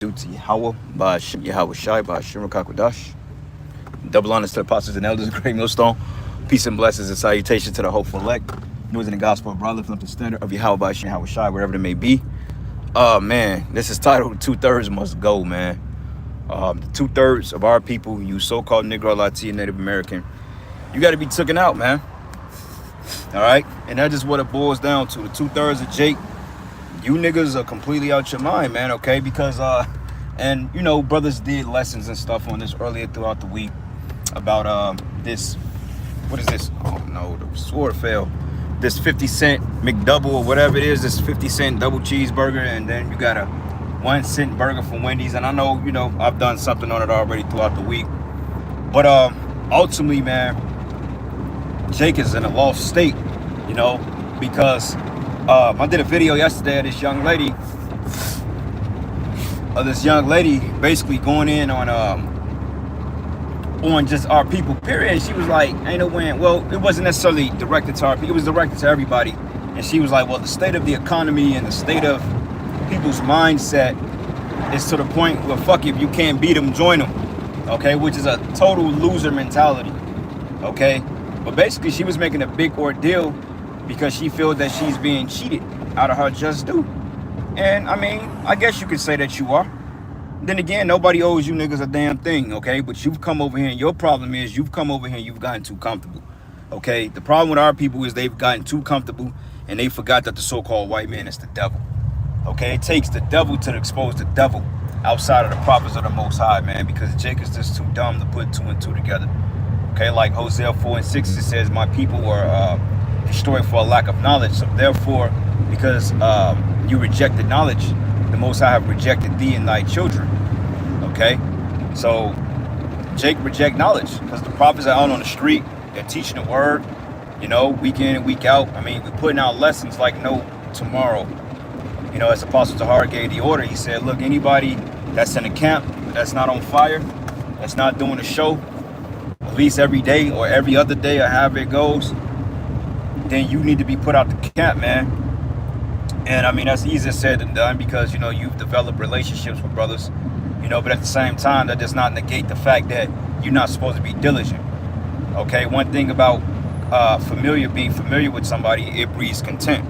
due to Yahweh by Shem Yahweh Shai by Shem Kakwadash. Double honors to the apostles and elders of the great millstone. Peace and blessings and salutations to the hopeful elect. News in the gospel of brother from the standard of Yahweh by Shem Yahweh Shai, wherever it may be. Man, this is titled Two-Thirds Must Go, man. The two-thirds of our people, you so-called Negro, Latino, Native American, you got to be taken out, man. All right? And that's just what it boils down to. The two-thirds of Jake, you niggas are completely out your mind, man, okay? Because, and, you know, brothers did lessons and stuff on this earlier throughout the week about this, what is this? Oh, no, the sword fell. This 50-cent McDouble or whatever it is, this 50-cent double cheeseburger, and then you got a 1-cent burger from Wendy's. And I know, you know, I've done something on it already throughout the week. But ultimately, man, Jake is in a lost state, you know, because I did a video yesterday of this young lady basically going in on just our people, period. And she was like, ain't no way. Well, it wasn't necessarily directed to our people, it was directed to everybody. And she was like, well, the state of the economy and the state of people's mindset is to the point where fuck, if you can't beat them, join them. Okay, which is a total loser mentality. Okay, but basically she was making a big ordeal because she feels that she's being cheated out of her just due. And I mean, I guess you could say that you are. Then again, nobody owes you niggas a damn thing, okay? But you've come over here, and your problem is you've come over here and you've gotten too comfortable, okay? The problem with our people is they've gotten too comfortable and they forgot that the so-called white man is the devil, okay? It takes the devil to expose the devil outside of the prophets of the Most High, man, because Jake is just too dumb to put 2 and 2 together, okay? Like Hosea 4 and 6, it says, my people were destroyed for a lack of knowledge. So therefore, because you rejected knowledge, the Most High have rejected thee and thy children. Okay, so Jake reject knowledge because the prophets are out on the street. They're teaching the word, you know, week in and week out. I mean, we're putting out lessons like no tomorrow. You know, as Apostle Tahar gave the order, he said, look, anybody that's in the camp that's not on fire, that's not doing a show, at least every day or every other day or however it goes, then you need to be put out the camp, man. And I mean, that's easier said than done because, you know, you've developed relationships with brothers, you know, but at the same time, that does not negate the fact that you're not supposed to be diligent. Okay, one thing about being familiar with somebody, it breeds contempt.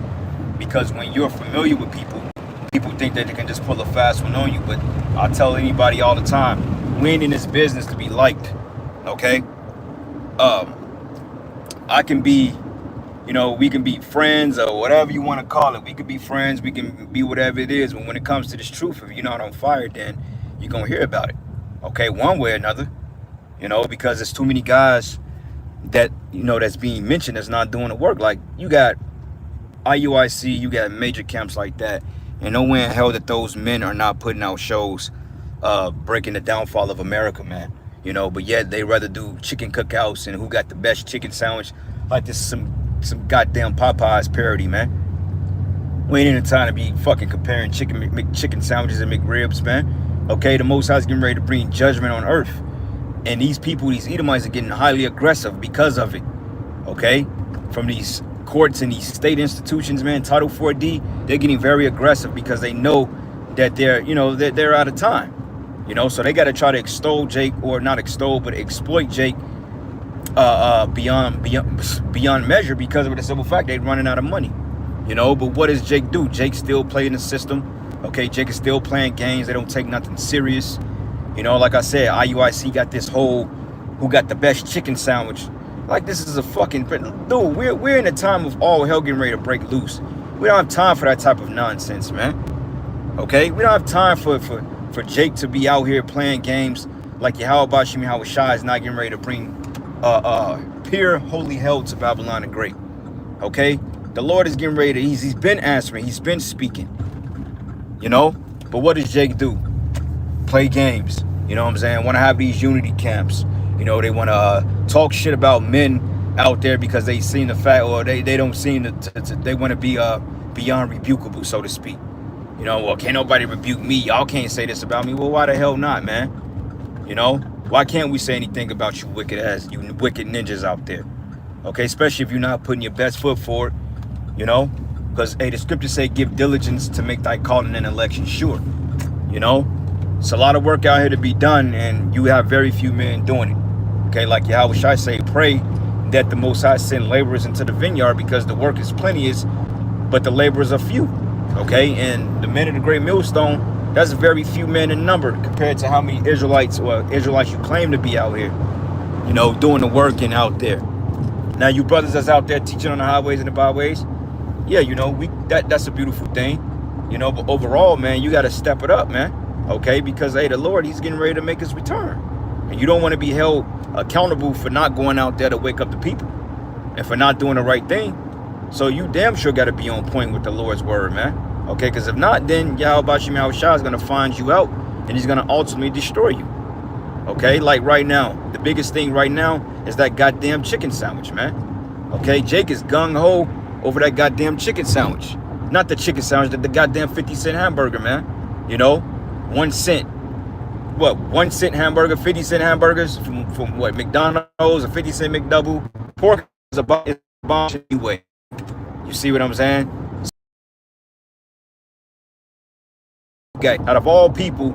Because when you're familiar with people, people think that they can just pull a fast one on you. But I tell anybody all the time, we ain't in this business to be liked. Okay, I can be, you know, we can be friends or whatever you want to call it. We could be friends, we can be whatever it is. But when it comes to this truth, if you're not on fire, then you're going to hear about it. Okay, one way or another, you know, because there's too many guys that, you know, that's being mentioned that's not doing the work. Like, you got IUIC, you got major camps like that. And no way in hell that those men are not putting out shows breaking the downfall of America, man. You know, but yet they rather do chicken cookouts and who got the best chicken sandwich. Like this some goddamn Popeyes parody, man. We ain't in the time to be fucking comparing chicken sandwiches and McRibs, man. Okay, the Most High is getting ready to bring judgment on earth. And these people, these Edomites, are getting highly aggressive because of it. Okay? From these courts and these state institutions, man, Title 4D, they're getting very aggressive because they know that they're, you know, they're out of time. You know, so they got to try to extol Jake, or not extol, but exploit Jake beyond measure because of the simple fact they're running out of money. You know, but what does Jake do? Jake still playing the system. Okay, Jake is still playing games. They don't take nothing serious. You know, like I said, IUIC got this whole who got the best chicken sandwich. Like, this is a fucking... Dude, we're in a time of all hell getting ready to break loose. We don't have time for that type of nonsense, man. Okay? We don't have time for Jake to be out here playing games like Yahweh Bashim Yahweh Shai is not getting ready to bring pure holy hell to Babylon the Great. Okay? The Lord is getting ready to... He's been answering. He's been speaking. You know? But what does Jake do? Play games. You know what I'm saying? Want to have these unity camps. You know, they want to talk shit about men out there because they seen the fact, or they don't seem to they want to be beyond rebukable, so to speak. You know, well, can't nobody rebuke me. Y'all can't say this about me. Well, why the hell not, man? You know? Why can't we say anything about you wicked ninjas out there? Okay? Especially if you're not putting your best foot forward. You know? Because, hey, the scriptures say, give diligence to make thy calling and election sure. You know? It's a lot of work out here to be done, and you have very few men doing it. Okay, like Yahweh Shai say, pray that the Most High send laborers into the vineyard, because the work is plenteous, but the laborers are few. Okay, and the men of the Great Millstone, that's very few men in number compared to how many Israelites you claim to be out here, you know, doing the work and out there. Now, you brothers that's out there teaching on the highways and the byways, yeah, you know, that's a beautiful thing, you know, but overall, man, you got to step it up, man. Okay, because hey, the Lord, he's getting ready to make his return, and you don't want to be held accountable for not going out there to wake up the people and for not doing the right thing. So you damn sure got to be on point with the Lord's word, man. Okay, because if not, then Yahweh Shem Shah is going to find you out, and he's going to ultimately destroy you. Okay, like right now, the biggest thing right now is that goddamn chicken sandwich, man. Okay, Jake is gung-ho over that goddamn chicken sandwich. Not the chicken sandwich, the goddamn 50-cent hamburger, man. You know, 1 cent. What, 1 cent hamburger, 50-cent hamburgers from what, McDonald's, a 50-cent McDouble. Pork is a bomb anyway. You see what I'm saying? Okay, out of all people,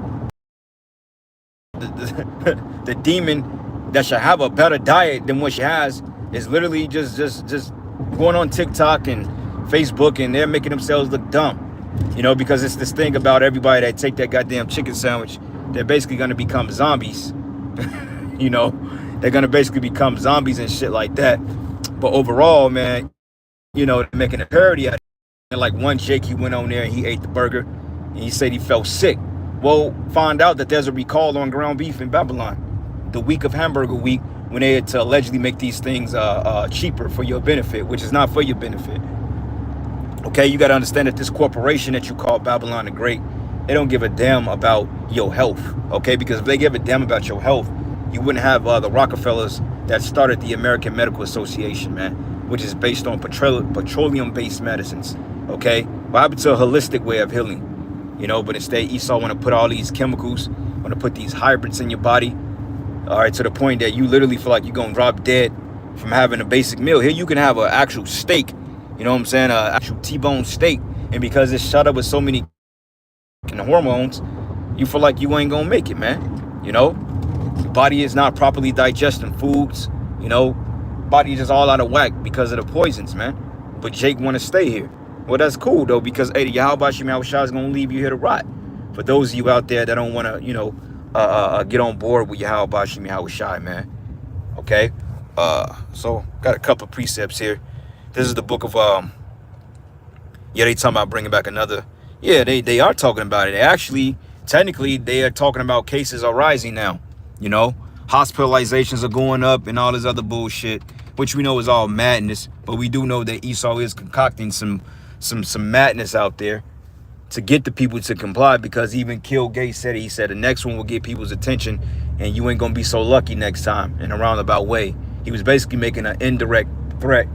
the demon that should have a better diet than what she has is literally just going on TikTok and Facebook, and they're making themselves look dumb. You know, because it's this thing about everybody that take that goddamn chicken sandwich, they're basically going to become zombies. You know, they're going to basically become zombies and shit like that. But overall, man, you know, they're making a parody out of it. And like one Jake, he went on there and he ate the burger and he said he felt sick. Well, find out that there's a recall on ground beef in Babylon, the week of hamburger week, when they had to allegedly make these things cheaper for your benefit, which is not for your benefit. Okay, you got to understand that this corporation that you call Babylon the Great, they don't give a damn about your health. Okay, because if they give a damn about your health, you wouldn't have the Rockefellers that started the American Medical Association, man, which is based on petroleum-based medicines. Okay, what happened to a holistic way of healing? You know, but instead Esau want to put all these chemicals, want to put these hybrids in your body, all right, to the point that you literally feel like you're going to drop dead from having a basic meal. Here you can have an actual steak, you know what I'm saying, an actual T-bone steak, and because it's shot up with so many hormones, you feel like you ain't going to make it, man. You know, your body is not properly digesting foods, you know, body is just all out of whack because of the poisons, man. But Jake want to stay here. Well, that's cool, though, because, hey, the Yahweh Shem Shah is going to leave you here to rot. For those of you out there that don't want to, you know, get on board with Yahweh Shem Shah, man. Okay? So, got a couple of precepts here. This is the book of, yeah, they talking about bringing back another. Yeah, they are talking about it. They actually, technically, they are talking about cases are rising now. You know? Hospitalizations are going up and all this other bullshit, which we know is all madness. But we do know that Esau is concocting some madness out there to get the people to comply, because even Kill Gates said it. He said the next one will get people's attention and you ain't gonna be so lucky next time, in a roundabout way. He was basically making an indirect threat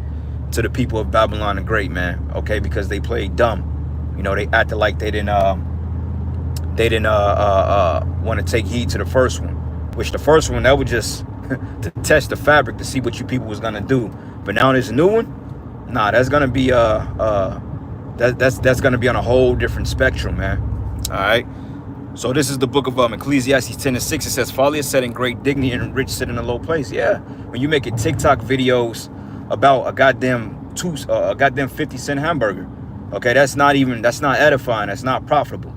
to the people of Babylon the Great, man. Okay, because they played dumb. You know, they acted like they didn't want to take heed to the first one, which the first one, that was just to test the fabric to see what you people was gonna do. But now this new one, nah, that's gonna be that's gonna be on a whole different spectrum, man. All right. So this is the book of Ecclesiastes 10:6. It says, "Folly is set in great dignity, and rich sit in a low place." Yeah, when you making TikTok videos about a goddamn 50-cent hamburger, okay, that's not edifying. That's not profitable,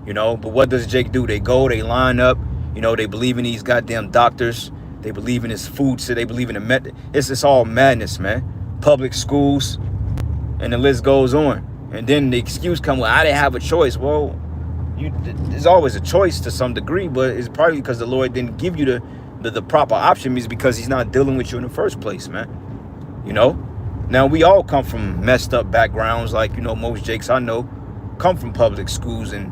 you know. But what does Jake do? They line up, you know. They believe in these goddamn doctors. They believe in his food. So they believe in the method. It's all madness, man. Public schools, and the list goes on. And then the excuse come, well, I didn't have a choice. Well, there's always a choice to some degree, but it's probably because the Lord didn't give you the proper option, is because he's not dealing with you in the first place, man. You know? Now, we all come from messed up backgrounds. Like, you know, most Jakes I know come from public schools and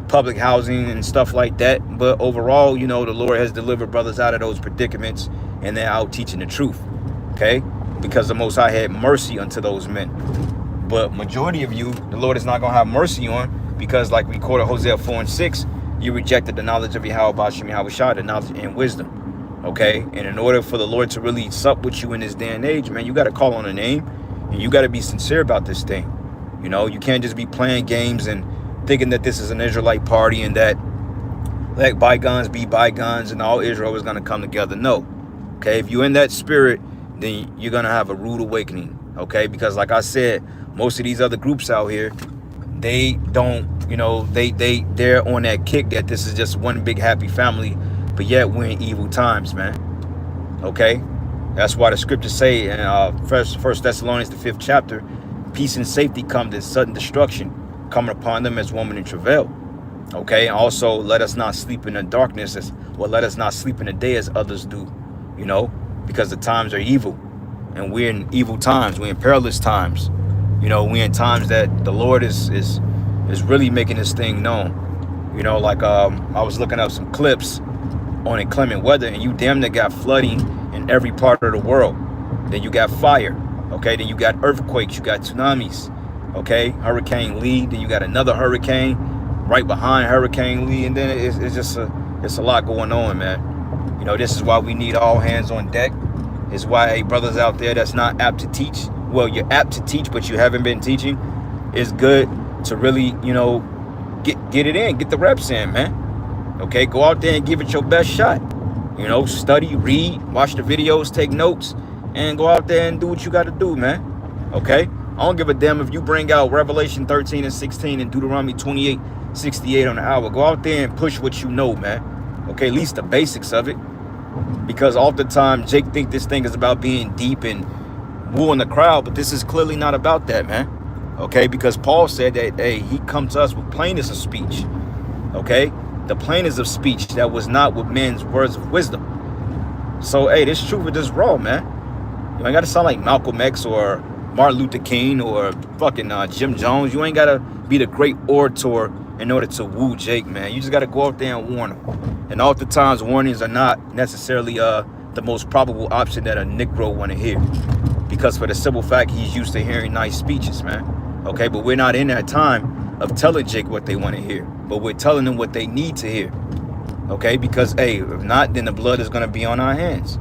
public housing and stuff like that. But overall, you know, the Lord has delivered brothers out of those predicaments, and they're out teaching the truth, okay? Because the Most High had mercy unto those men. But majority of you, the Lord is not going to have mercy on, because like we quoted Hosea 4:6, you rejected the knowledge of Yahweh Shem Shah, the knowledge and wisdom. Okay? And in order for the Lord to really sup with you in this day and age, man, you got to call on a name, and you got to be sincere about this thing. You know, you can't just be playing games and thinking that this is an Israelite party and that let bygones be bygones and all Israel is going to come together. No. Okay, if you're in that spirit, then you're going to have a rude awakening. Okay, because like I said, most of these other groups out here, they don't, you know, they're on that kick that this is just one big happy family, but yet we're in evil times, man. Okay, that's why the scriptures say in First Thessalonians, the 5th chapter, peace and safety come to sudden destruction coming upon them as woman in travail. Okay, also let us not sleep in the darkness, let us not sleep in the day as others do, you know, because the times are evil, and we're in evil times, we're in perilous times, you know, we're in times that the Lord is really making this thing known. You know, like I was looking up some clips on inclement weather, and you damn near got flooding in every part of the world. Then you got fire, okay, then you got earthquakes, you got tsunamis, okay, Hurricane Lee, then you got another hurricane right behind Hurricane Lee, and then it's just it's a lot going on, man. You know, this is why we need all hands on deck. It's why, hey, brothers out there that's not apt to teach, well, you're apt to teach, but you haven't been teaching, it's good to really, you know, get it in, get the reps in, man. Okay, go out there and give it your best shot. You know, study, read, watch the videos, take notes, and go out there and do what you got to do, man. Okay, I don't give a damn if you bring out Revelation 13 and 16 and Deuteronomy 28:68 on the hour. Go out there and push what you know, man. Okay, at least the basics of it. Because oftentimes Jake think this thing is about being deep and wooing the crowd, but this is clearly not about that, man. Okay, because Paul said that, hey, he come to us with plainness of speech. Okay, the plainness of speech that was not with men's words of wisdom. So, hey, this truth is just raw, man. You ain't got to sound like Malcolm X or Martin Luther King or fucking Jim Jones. You ain't got to be the great orator in order to woo Jake, man. You just got to go out there and warn him. And oftentimes, warnings are not necessarily the most probable option that a Negro want to hear. Because for the simple fact, he's used to hearing nice speeches, man. Okay, but we're not in that time of telling Jake what they want to hear. But we're telling them what they need to hear. Okay, because, hey, if not, then the blood is going to be on our hands.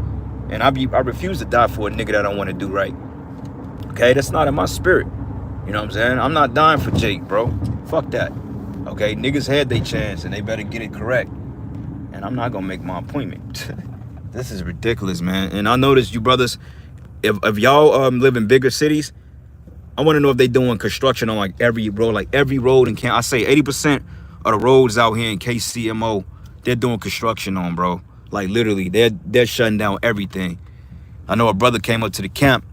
And I refuse to die for a nigga that I want to do right. Okay, that's not in my spirit. You know what I'm saying? I'm not dying for Jake, bro. Fuck that. Okay, niggas had their chance and they better get it correct. And I'm not going to make my appointment. This is ridiculous, man. And I noticed you brothers, if y'all live in bigger cities, I want to know if they doing construction on like every road in I say 80% of the roads out here in KCMO, they're doing construction on, bro. Like literally, they're shutting down everything. I know a brother came up to the camp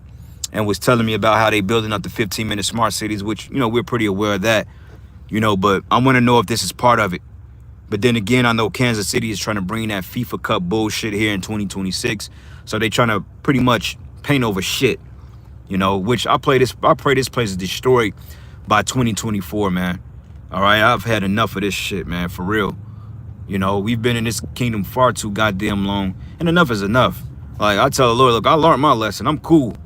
and was telling me about how they building up the 15-minute smart cities, which, you know, we're pretty aware of that, you know, but I want to know if this is part of it. But then again, I know Kansas City is trying to bring that FIFA Cup bullshit here in 2026. So they trying to pretty much paint over shit, you know, which I pray this place is destroyed by 2024, man. All right, I've had enough of this shit, man, for real. You know, we've been in this kingdom far too goddamn long, and enough is enough. Like, I tell the Lord, look, I learned my lesson. I'm cool.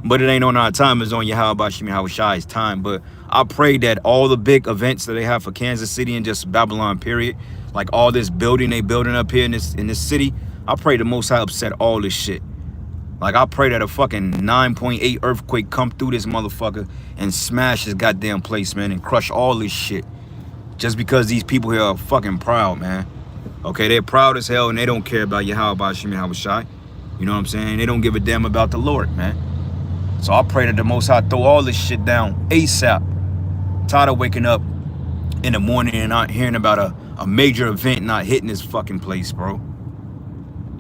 But it ain't on our time. It's on Yahweh Shai's time. But I pray that all the big events that they have for Kansas City and just Babylon, period, like all this building they building up here in this city, I pray the Most High upset all this shit. Like, I pray that a fucking 9.8 earthquake come through this motherfucker and smash this goddamn place, man, and crush all this shit. Just because these people here are fucking proud, man. Okay, they're proud as hell and they don't care about Yahweh Shai. You know what I'm saying? They don't give a damn about the Lord, man. So I pray that the Most High throw all this shit down ASAP. Tired of waking up in the morning and not hearing about a major event not hitting this fucking place, bro.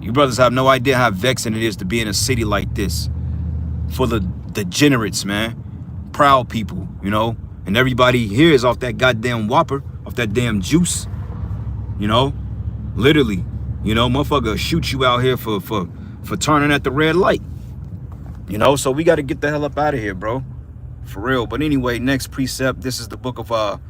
You brothers have no idea how vexing it is to be in a city like this. Full of degenerates, man. Proud people, you know? And everybody here is off that goddamn whopper, off that damn juice. You know? Literally. You know, motherfucker shoot you out here for turning at the red light. You know, so we got to get the hell up out of here, bro. For real. But anyway, next precept, this is the book of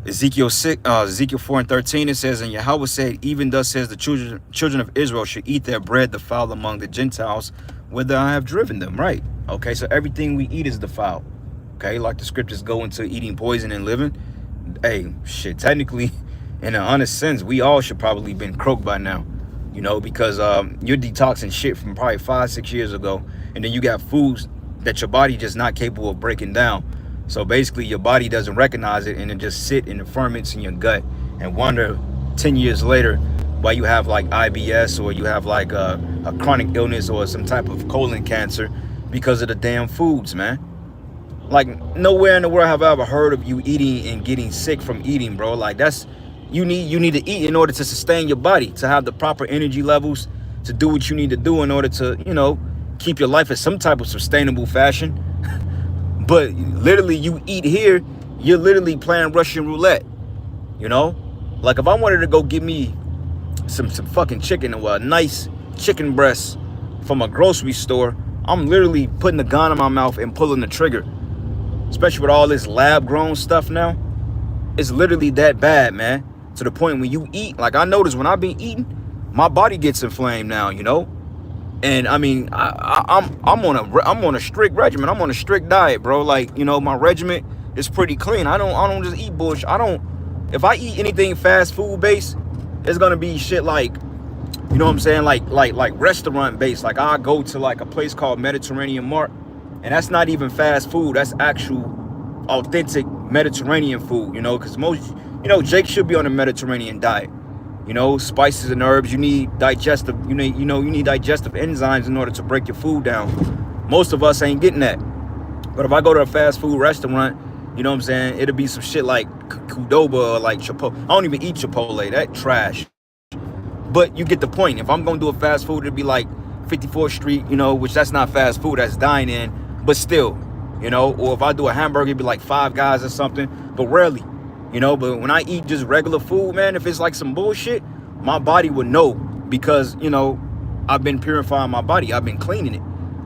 Ezekiel 4 and 13. It says, and Yahweh said, even thus says the children of Israel should eat their bread defiled among the Gentiles, whither I have driven them. Right. Okay, so everything we eat is defiled. Okay, like the scriptures go into eating poison and living. Hey, shit, technically, in an honest sense, we all should probably been croaked by now. You know, because you're detoxing shit from probably 5-6 years ago. And then you got foods that your body just not capable of breaking down. So basically your body doesn't recognize it and it just sit in the ferments in your gut and wonder 10 years later why you have like IBS, or you have like a chronic illness or some type of colon cancer because of the damn foods, man. Like, nowhere in the world have I ever heard of you eating and getting sick from eating, bro. Like, that's, you need to eat in order to sustain your body, to have the proper energy levels, to do what you need to do in order to, keep your life in some type of sustainable fashion. But literally, you eat here, you're literally playing Russian roulette, you know? Like, if I wanted to go get me some fucking chicken, or a nice chicken breast from a grocery store, I'm literally putting the gun in my mouth and pulling the trigger. Especially with all this lab grown stuff now. It's literally that bad, man. To the point when you eat, like, I notice when I've been eating, my body gets inflamed now, And I mean, I'm on a strict regimen. I'm on a strict diet, bro. Like, my regimen is pretty clean. I don't just eat bullshit. If I eat anything fast food based, it's gonna be shit like, you know what I'm saying, like restaurant based. Like, I go to like a place called Mediterranean Mart, and that's not even fast food. That's actual authentic Mediterranean food, because most, Jake should be on a Mediterranean diet. Spices and herbs, you need digestive, you need digestive enzymes in order to break your food down. Most of us ain't getting that. But if I go to a fast food restaurant, you know what I'm saying, it'll be some shit like Qdoba or like Chipotle. I don't even eat Chipotle, that trash. But you get the point. If I'm gonna do a fast food, it'd be like 54th Street, which that's not fast food, that's dine-in, but still, or if I do a hamburger, it'd be like Five Guys or something, but rarely. But when I eat just regular food, man, if it's like some bullshit, my body would know, because, I've been purifying my body. I've been cleaning it.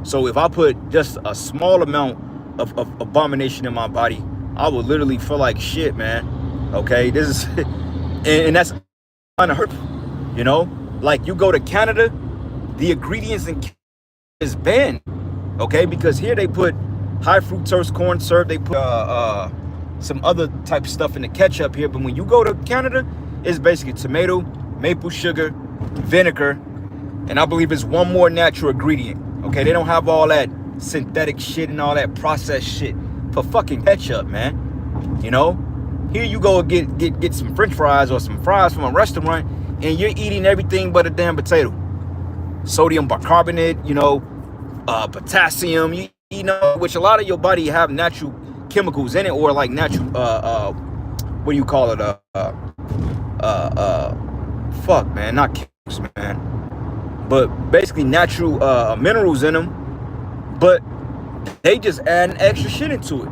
So if I put just a small amount of abomination in my body, I would literally feel like shit, man. Okay, this is, and that's kind of hurtful, Like, you go to Canada, the ingredients in Canada is banned, okay? Because here they put high fructose corn syrup, they put some other type of stuff in the ketchup here. But when you go to Canada, it's basically tomato, maple sugar, vinegar, and I believe it's one more natural ingredient. Okay, they don't have all that synthetic shit and all that processed shit for fucking ketchup, man. Here you go get some French fries or some fries from a restaurant, and you're eating everything but a damn potato. Sodium bicarbonate, potassium, which a lot of your body have natural chemicals in it, or like natural what do you call it, fuck, man, not chemicals, man, but basically natural minerals in them, but they just add extra shit into it.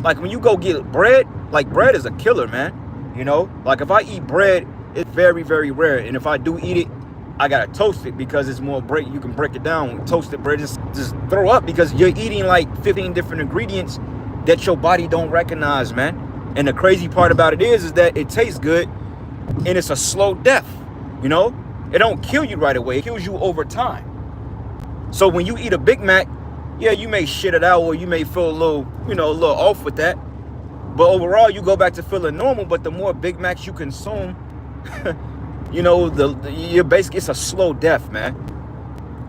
Like, when you go get bread, like, bread is a killer, man. Like, if I eat bread, it's very, very rare, and if I do eat it, I gotta toast it, because it's more you can break it down. Toasted bread just throw up, because you're eating like 15 different ingredients that your body don't recognize, man. And the crazy part about it is that it tastes good, and it's a slow death. It don't kill you right away. It kills you over time. So when you eat a Big Mac, yeah, you may shit it out, or you may feel a little off with that. But overall, you go back to feeling normal. But the more Big Macs you consume, you're basically, it's a slow death, man.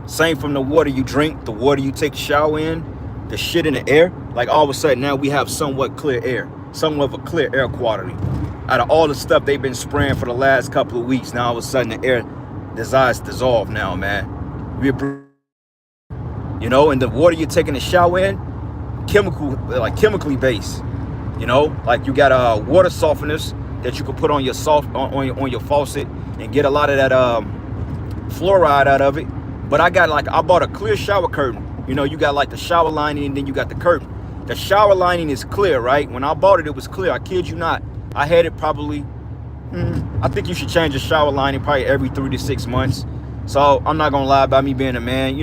Same from the water you drink, the water you take a shower in, the shit in the air. Like, all of a sudden now we have somewhat clear air, somewhat of a clear air quality. Out of all the stuff they've been spraying for the last couple of weeks, now all of a sudden the air desires dissolve now, man. And the water you're taking a shower in, chemically based. Like, you got water softeners that you can put on your on your faucet and get a lot of that fluoride out of it. But I bought a clear shower curtain. You got like the shower lining, and then you got the curtain. The shower lining is clear, right? When I bought it, it was clear. I kid you not. I had it probably, I think you should change the shower lining probably every 3 to 6 months. So I'm not gonna lie about me being a man,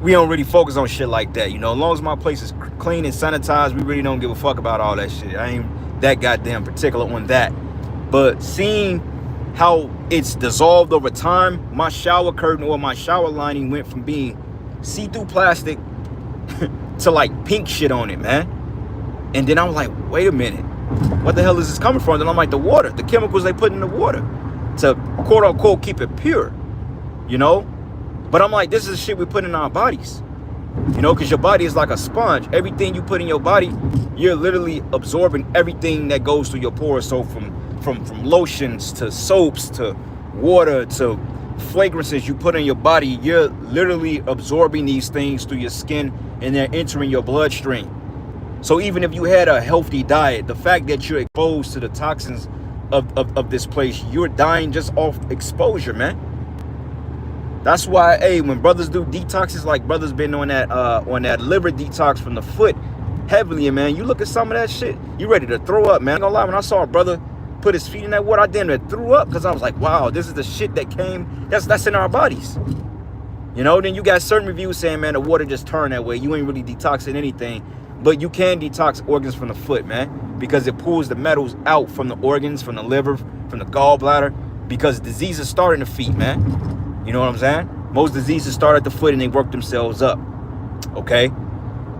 we don't really focus on shit like that. As long as my place is clean and sanitized, we really don't give a fuck about all that shit. I ain't that goddamn particular on that. But seeing how it's dissolved over time, my shower curtain or my shower lining went from being see-through plastic to like pink shit on it, man. And then I was like, wait a minute, what the hell is this coming from? Then I'm like, the water, the chemicals they put in the water to quote unquote keep it pure, But I'm like, this is the shit we put in our bodies, because your body is like a sponge. Everything you put in your body, you're literally absorbing everything that goes through your pores. So from from lotions to soaps to water to fragrances you put in your body, you're literally absorbing these things through your skin and they're entering your bloodstream. So even if you had a healthy diet, the fact that you're exposed to the toxins of this place, you're dying just off exposure, man. That's why, hey, when brothers do detoxes, like brothers been on that liver detox from the foot heavily, man, you look at some of that shit, you ready to throw up, man. I'm gonna lie, when I saw a brother put his feet in that water, I damn near threw up, because I was like, wow, this is the shit that came, that's in our bodies. You know, then you got certain reviews saying, man, the water just turned that way. You ain't really detoxing anything. But you can detox organs from the foot, man, because it pulls the metals out from the organs, from the liver, from the gallbladder, because diseases start in the feet, man. You know what I'm saying? Most diseases start at the foot and they work themselves up, okay?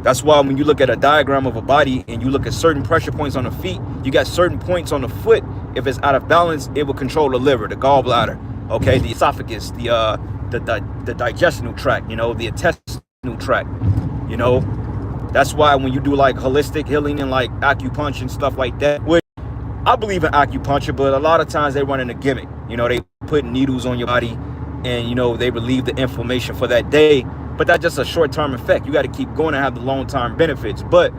That's why when you look at a diagram of a body and you look at certain pressure points on the feet, you got certain points on the foot. If it's out of balance, it will control the liver, the gallbladder, okay, the esophagus, the digestional tract, you know, the intestinal tract, you know. That's why when you do like holistic healing and like acupuncture and stuff like that, which I believe in acupuncture, but a lot of times they run in a gimmick. You know, they put needles on your body and, you know, they relieve the inflammation for that day. But that's just a short-term effect. You got to keep going to have the long-term benefits. But,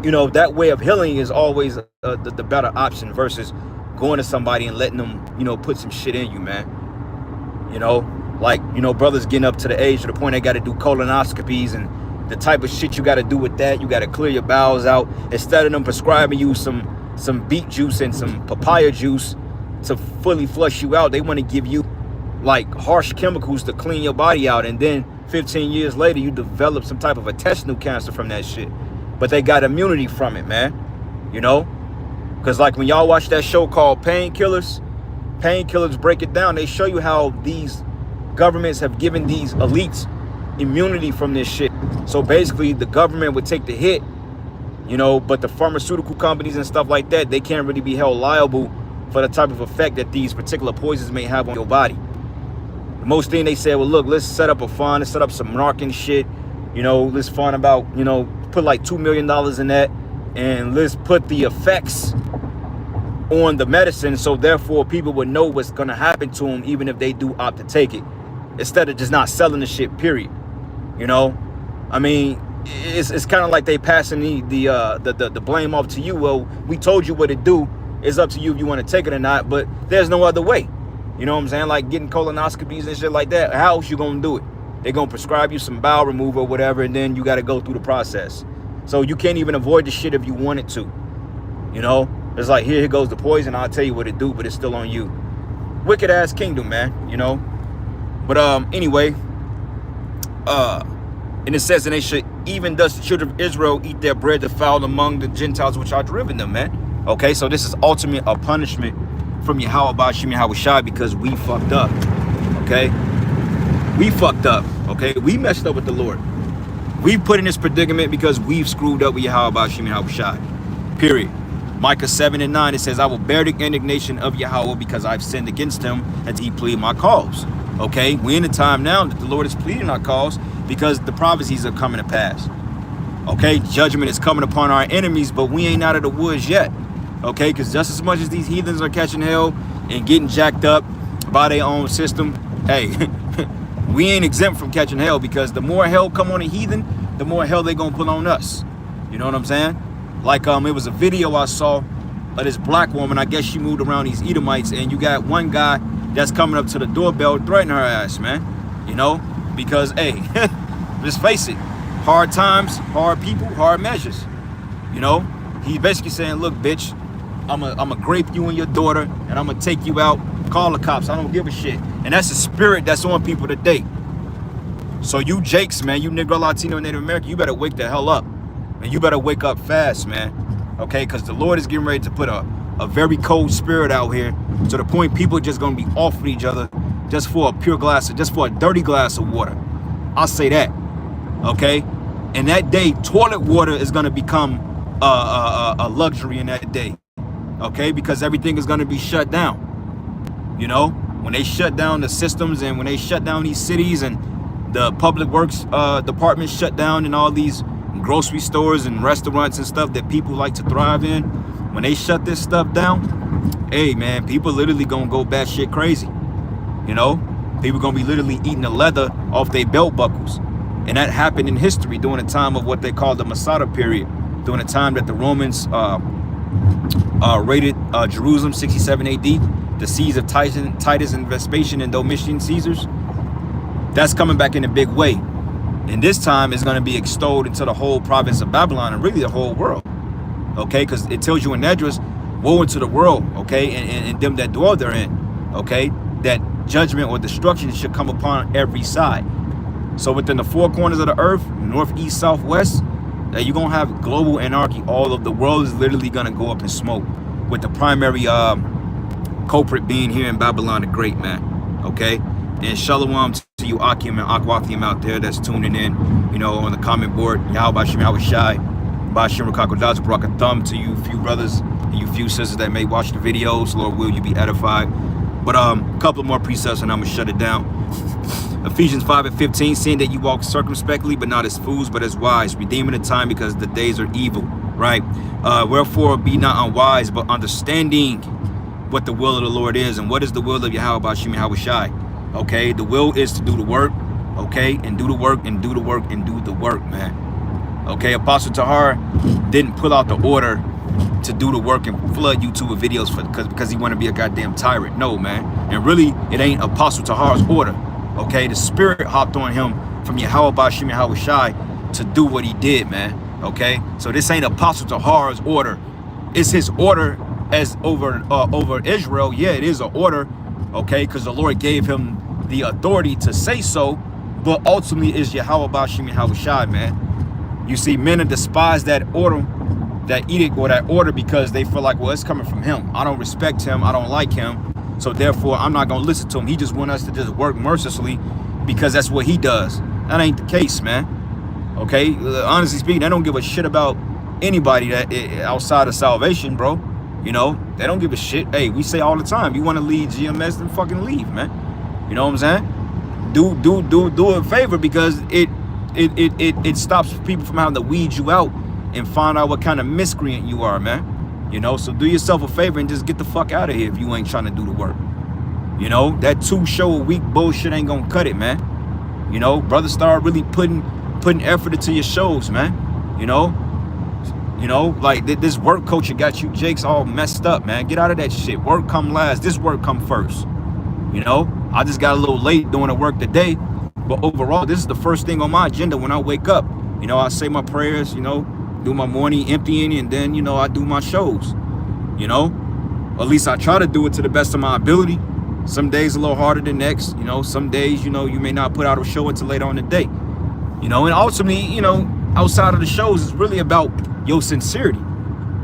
you know, that way of healing is always the better option versus going to somebody and letting them, you know, put some shit in you, man. You know, like, you know, brothers getting up to the age to the point they got to do colonoscopies and the type of shit you got to do with that. You got to clear your bowels out. Instead of them prescribing you some beet juice and some papaya juice to fully flush you out, they want to give you like harsh chemicals to clean your body out, and then 15 years later you develop some type of intestinal cancer from that shit. But they got immunity from it, man. You know, because like when y'all watch that show called Painkillers break it down. They show you how these governments have given these elites immunity from this shit. So basically the government would take the hit, you know, but the pharmaceutical companies and stuff like that, they can't really be held liable for the type of effect that these particular poisons may have on your body. The most thing they said, well, look, let's set up a fund, let's set up some narcan shit, you know, let's fund about, you know, put like $2 million in that, and let's put the effects on the medicine, so therefore people would know what's gonna happen to them even if they do opt to take it, instead of just not selling the shit, period. You know, I mean, it's kind of like they passing the blame off to you. Well, we told you what to do. It's up to you if you want to take it or not, but there's no other way. You know what I'm saying? Like getting colonoscopies and shit like that. How else you gonna do it? They're gonna prescribe you some bowel removal or whatever, and then you got to go through the process. So you can't even avoid the shit if you wanted to. You know, it's like, here goes the poison. I'll tell you what to do, but it's still on you. Wicked ass kingdom, man. You know. But anyway, and it says, and they should even thus the children of Israel eat their bread defiled among the Gentiles which are driven them, man. Okay, so this is ultimate a punishment from Yahweh Bashim Yahweh Shai, because we fucked up. Okay, we fucked up. Okay, we messed up with the Lord. We put in this predicament because we've screwed up with Yahweh Bashim Yahweh Shai. Period. Micah 7:9, it says, I will bear the indignation of Yahweh because I've sinned against him, and he plead my cause. Okay, we're in a time now that the Lord is pleading our cause because the prophecies are coming to pass. Okay, judgment is coming upon our enemies, but we ain't out of the woods yet. Okay, because just as much as these heathens are catching hell and getting jacked up by their own system, hey, we ain't exempt from catching hell, because the more hell come on a heathen, the more hell they gonna put on us. You know what I'm saying? Like it was a video I saw of this black woman. I guess she moved around these Edomites, and you got one guy that's coming up to the doorbell threatening her ass, man. You know, because hey, just face it, hard times, hard people, hard measures. You know, he's basically saying, look, bitch, I'm a grape you and your daughter, and I'm gonna take you out, call the cops, I don't give a shit. And that's the spirit that's on people today. So you Jakes, man, you Negro, Latino, Native American, you better wake the hell up. And you better wake up fast, man. Okay, because the Lord is getting ready to put a very cold spirit out here, to the point people are just gonna be off with each other just for a pure glass, just for a dirty glass of water. I'll say that. Okay, and that day, toilet water is gonna become a luxury in that day. Okay, because everything is gonna be shut down. You know, when they shut down the systems, and when they shut down these cities, and the public works departments shut down, and all these grocery stores and restaurants and stuff that people like to thrive in, when they shut this stuff down, hey man, people literally gonna go batshit crazy. You know, people gonna be literally eating the leather off their belt buckles, and that happened in history during the time of what they call the Masada period, during the time that the Romans raided Jerusalem, 67 A.D. The siege of Titus and Vespasian and Domitian Caesars. That's coming back in a big way, and this time it's going to be extolled into the whole province of Babylon and really the whole world. Okay, because it tells you in Esdras, woe unto the world, okay, and them that dwell therein, okay, that judgment or destruction should come upon every side. So within the four corners of the earth, north, east, south, west, you're gonna have global anarchy. All of the world is literally gonna go up in smoke, with the primary culprit being here in Babylon the Great, man. Okay, and shalom to you Akim and Akwathim out there that's tuning in, you know, on the comment board. Yahweh Shem Yahweh Shai, Bashim Rakakodaz, Barakathum to you few brothers and you few sisters that may watch the videos. Lord, will you be edified? But a couple more precepts and I'm gonna shut it down. Ephesians 5:15, seeing that you walk circumspectly, but not as fools, but as wise, redeeming the time because the days are evil, right? Wherefore be not unwise, but understanding what the will of the Lord is. And what is the will of Yahweh Bashim Yahweh Shai? Okay, the will is to do the work, okay, and do the work and do the work and do the work, man. Okay, Apostle Tahar didn't pull out the order to do the work and flood YouTube with videos because he want to be a goddamn tyrant. No, man. And really, it ain't Apostle Tahar's order. Okay, the spirit hopped on him from Yahweh Bashim Yahweh Shai to do what he did, man. Okay, so this ain't Apostle Tahar's order. It's his order as over Israel. Yeah, it is an order, okay, because the Lord gave him the authority to say so, but ultimately is Yahweh Bashim Yahweh Shai, man. You see, men have despised that order, that edict or that order, because they feel like, well, it's coming from him. I don't respect him. I don't like him. So therefore, I'm not going to listen to him. He just wants us to just work mercilessly because that's what he does. That ain't the case, man. Okay? Honestly speaking, they don't give a shit about anybody that outside of salvation, bro. You know, they don't give a shit. Hey, we say all the time, you want to leave GMS, then fucking leave, man. You know what I'm saying? Do a favor, because it stops people from having to weed you out and find out what kind of miscreant you are, man. You know, so do yourself a favor and just get the fuck out of here if you ain't trying to do the work. You know, that 2-show-a-week bullshit ain't gonna cut it, man. You know, brother, start really putting effort into your shows, man. You know, like this work culture got you jakes all messed up, man. Get out of that shit. Work come last. This work come first. You know, I just got a little late doing the work today, but overall, this is the first thing on my agenda when I wake up. You know, I say my prayers, you know, do my morning emptying, and then, you know, I do my shows. You know, or at least I try to do it to the best of my ability. Some days a little harder than next. You know, some days, you know, you may not put out a show until later on in the day. You know, and ultimately, you know, outside of the shows, it's really about your sincerity.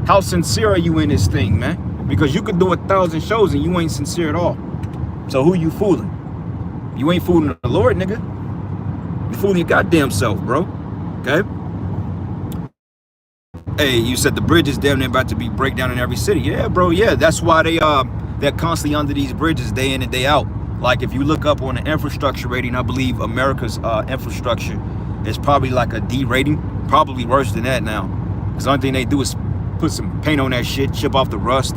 How sincere are you in this thing, man? Because you could do 1,000 shows and you ain't sincere at all. So who you fooling? You ain't fooling the Lord, nigga. You fooling your goddamn self, bro. Okay? Hey, you said the bridge is damn near about to be breakdown in every city. Yeah, bro, yeah. That's why they're constantly under these bridges day in and day out. Like, if you look up on the infrastructure rating, I believe America's infrastructure is probably like a D rating. Probably worse than that now. Because the only thing they do is put some paint on that shit, chip off the rust,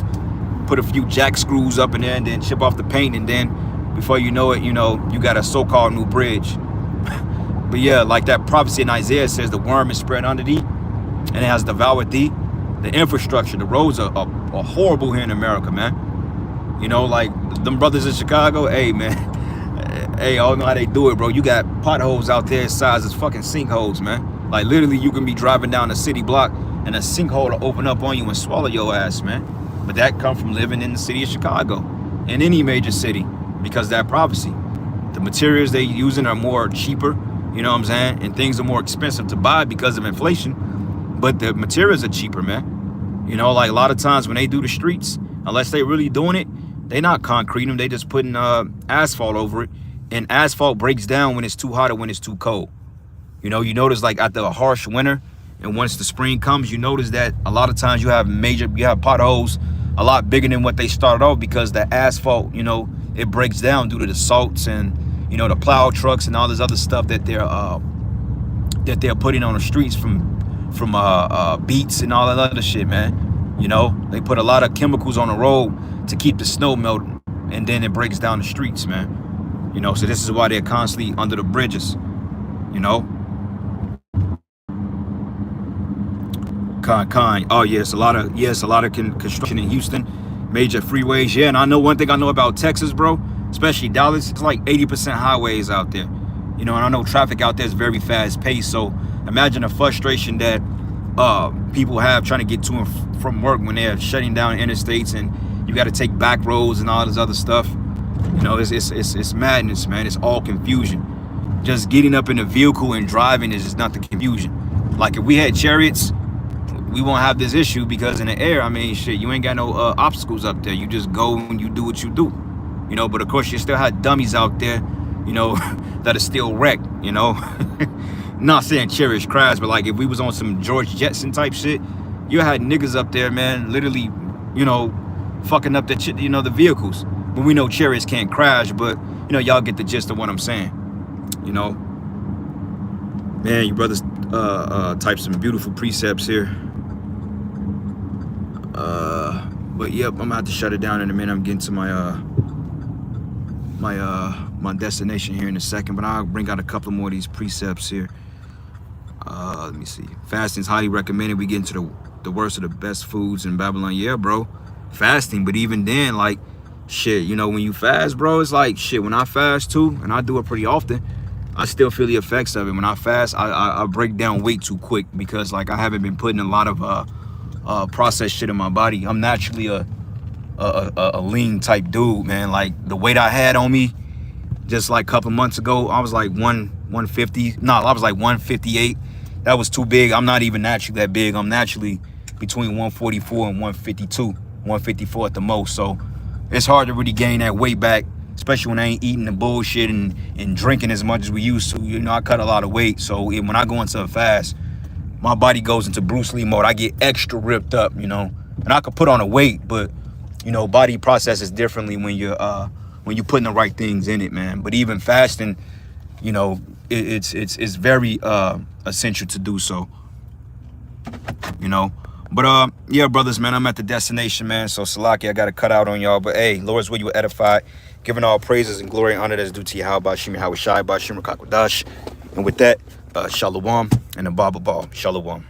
put a few jack screws up in there, and then chip off the paint, and then before you know it, you know, you got a so-called new bridge. But yeah, like that prophecy in Isaiah says, the worm is spread under thee, and it has devoured thee. The infrastructure, the roads are horrible here in America, man. You know, like them brothers in Chicago, hey, man. Hey, I don't know how they do it, bro. You got potholes out there size as fucking sinkholes, man. Like, literally, you can be driving down a city block and a sinkhole will open up on you and swallow your ass, man. But that come from living in the city of Chicago, in any major city, because of that prophecy. The materials they using are more cheaper, you know what I'm saying? And things are more expensive to buy because of inflation. But the materials are cheaper, man. You know, like a lot of times when they do the streets, unless they really doing it, they not concrete them. They just putting asphalt over it. And asphalt breaks down when it's too hot or when it's too cold. You know, you notice like after a harsh winter and once the spring comes, you notice that a lot of times you have potholes a lot bigger than what they started off, because the asphalt, you know, it breaks down due to the salts and, you know, the plow trucks and all this other stuff that they're putting on the streets from beets and all that other shit, man. You know, they put a lot of chemicals on the road to keep the snow melting, and then it breaks down the streets, man. You know, so this is why they're constantly under the bridges. You know, oh yes, a lot of construction in Houston, major freeways. Yeah, and I know one thing I know about Texas, bro, especially Dallas. It's like 80% highways out there. You know, and I know traffic out there is very fast paced. So imagine the frustration that people have trying to get to and from work when they're shutting down interstates and you got to take back roads and all this other stuff. You know, it's madness, man. It's all confusion. Just getting up in a vehicle and driving is just not the confusion. Like if we had chariots, we won't have this issue because in the air, I mean, shit, you ain't got no obstacles up there. You just go and you do what you do. You know, but of course you still had dummies out there, you know, that are still wrecked, you know. Not saying cherish crash, but like if we was on some George Jetson type shit, you had niggas up there, man, literally, you know, fucking up the shit, you know, the vehicles. But we know chariots can't crash, but you know, y'all get the gist of what I'm saying. You know, man, you brothers type some beautiful precepts here. But yep, I'm gonna have to shut it down in a minute. I'm getting to my destination here in a second, but I'll bring out a couple more of these precepts here. Let me see. Fasting is highly recommended. We get into the worst of the best foods in Babylon. Yeah, bro, fasting. But even then, like, shit, you know, when you fast, bro, it's like, shit, when I fast too, and I do it pretty often, I still feel the effects of it. When I fast, I break down weight too quick because, like, I haven't been putting a lot of processed shit in my body. I'm naturally a lean type dude, man. Like, the weight I had on me just like a couple months ago, I was like 150. No, I was like 158. That was too big. I'm not even naturally that big. I'm naturally between 144 and 152, 154 at the most. So it's hard to really gain that weight back, especially when I ain't eating the bullshit and drinking as much as we used to. You know, I cut a lot of weight. So when I go into a fast, my body goes into Bruce Lee mode. I get extra ripped up, you know, and I could put on a weight, but you know, body processes differently when you're putting the right things in it, man. But even fasting, you know, it's very essential to do so, you know. But yeah, brothers, man, I'm at the destination, man. So Salaki, I gotta cut out on y'all. But hey, Lord's will you were edified, giving all praises and glory and honor that's due to Yahweh, Shimi Hawashai, Bashim Rakakwadash. And with that, Shalom and a Baba Ball. Shalom.